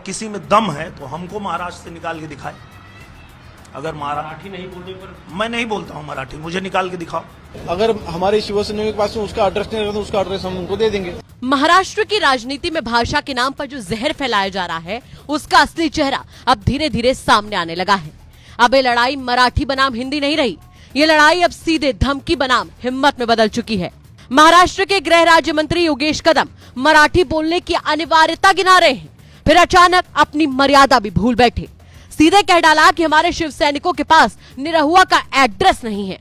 किसी में दम है तो हमको महाराष्ट्र से निकाल के दिखाए। अगर मराठी नहीं बोलने पर मैं नहीं बोलता हूँ मराठी, मुझे निकाल के दिखाओ। अगर हमारे शिवसेना के पास उसका एड्रेस नहीं रहता तो उसका एड्रेस हम उनको दे देंगे। महाराष्ट्र की राजनीति में भाषा के नाम पर जो जहर फैलाया जा रहा है, उसका असली चेहरा अब धीरे धीरे सामने आने लगा है। अब ये लड़ाई मराठी बनाम हिंदी नहीं रही, ये लड़ाई अब सीधे धमकी बनाम हिम्मत में बदल चुकी है। महाराष्ट्र के गृह राज्य मंत्री योगेश कदम मराठी बोलने की अनिवार्यता गिना रहे हैं, फिर अचानक अपनी मर्यादा भी भूल बैठे। सीधे कह डाला कि हमारे शिव सैनिकों के पास निरहुआ का एड्रेस नहीं है।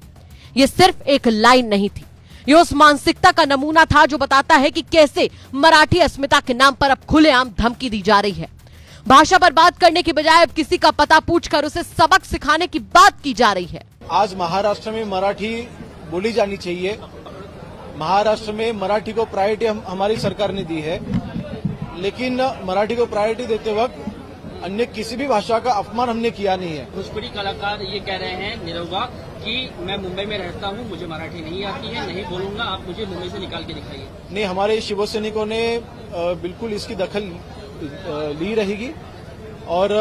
ये सिर्फ एक लाइन नहीं थी, ये उस मानसिकता का नमूना था जो बताता है कि कैसे मराठी अस्मिता के नाम पर अब खुलेआम धमकी दी जा रही है। भाषा पर बात करने की बजाय अब किसी का पता पूछकर उसे सबक सिखाने की बात की जा रही है। आज महाराष्ट्र में मराठी बोली जानी चाहिए। महाराष्ट्र में मराठी को प्रायोरिटी हमारी सरकार ने दी है, लेकिन मराठी को प्रायोरिटी देते वक्त अन्य किसी भी भाषा का अपमान हमने किया नहीं है। भोजपुरी कलाकार ये कह रहे हैं निरहुआ कि मैं मुंबई में रहता हूँ, मुझे मराठी नहीं आती है, नहीं बोलूंगा, आप मुझे मुंबई से निकाल के दिखाइए। नहीं, हमारे शिवसैनिकों ने बिल्कुल इसकी दखल ली रहेगी और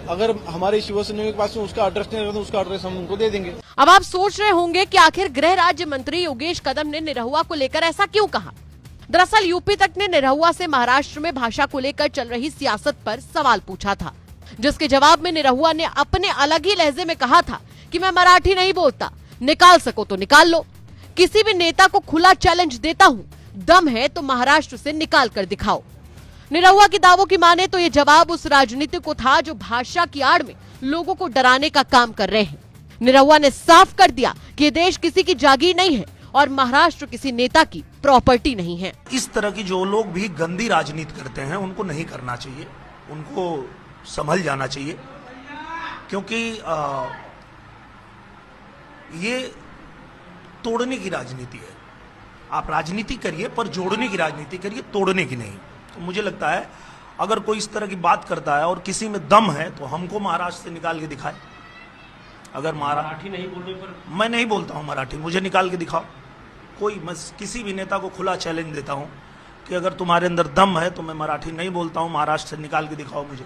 अगर हमारे शिवसेना के पास उसका एड्रेस नहीं रहता तो उसका एड्रेस हम उनको दे देंगे। अब आप सोच रहे होंगे कि आखिर गृह राज्य मंत्री योगेश कदम ने निरहुआ को लेकर ऐसा क्यों कहा। दरअसल यूपी तक ने निरहुआ से महाराष्ट्र में भाषा को लेकर चल रही सियासत पर सवाल पूछा था, जिसके जवाब में निरहुआ ने अपने अलग ही लहजे में कहा था कि मैं मराठी नहीं बोलता, निकाल सको तो निकाल लो। किसी भी नेता को खुला चैलेंज देता हूँ, दम है तो महाराष्ट्र से निकाल कर दिखाओ। निरहुआ के दावों की माने तो ये जवाब उस राजनीति को था जो भाषा की आड़ में लोगों को डराने का काम कर रहे हैं। निरहुआ ने साफ कर दिया कि ये देश किसी की जागीर नहीं है और महाराष्ट्र किसी नेता की प्रॉपर्टी नहीं है। इस तरह की जो लोग भी गंदी राजनीति करते हैं उनको नहीं करना चाहिए, उनको संभल जाना चाहिए, क्योंकि ये तोड़ने की राजनीति है। आप राजनीति करिए पर जोड़ने की राजनीति करिए, तोड़ने की नहीं। तो मुझे लगता है अगर कोई इस तरह की बात करता है और किसी में दम है तो हमको महाराष्ट्र से निकाल के दिखाए। अगर मराठी नहीं बोलने पर मैं नहीं बोलता हूँ मराठी, मुझे निकाल के दिखाओ। मैं किसी भी नेता को खुला चैलेंज देता हूँ कि अगर तुम्हारे अंदर दम है तो मैं मराठी नहीं बोलता हूँ, महाराष्ट्र से निकाल के दिखाओ मुझे,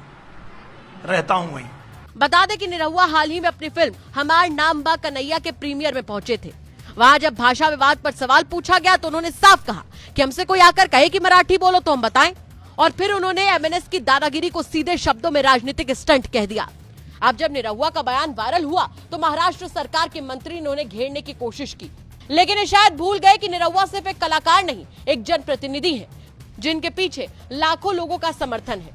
रहता हूँ वहीं। बता दें कि निरहुआ हाल ही में अपनी फिल्म हमार नाम बा कन्हैया के प्रीमियर में पहुंचे थे। वहां जब भाषा विवाद पर सवाल पूछा गया तो उन्होंने साफ कहा कि हमसे कोई आकर कहे कि मराठी बोलो तो हम बताएं, और फिर उन्होंने एमएनएस की दादागिरी को सीधे शब्दों में राजनीतिक स्टंट कह दिया। अब जब निरहुआ का बयान वायरल हुआ तो महाराष्ट्र सरकार के मंत्री ने उन्हें घेरने की कोशिश की, लेकिन ये शायद भूल गए कि निरहुआ सिर्फ एक कलाकार नहीं, एक जनप्रतिनिधि है जिनके पीछे लाखों लोगों का समर्थन है।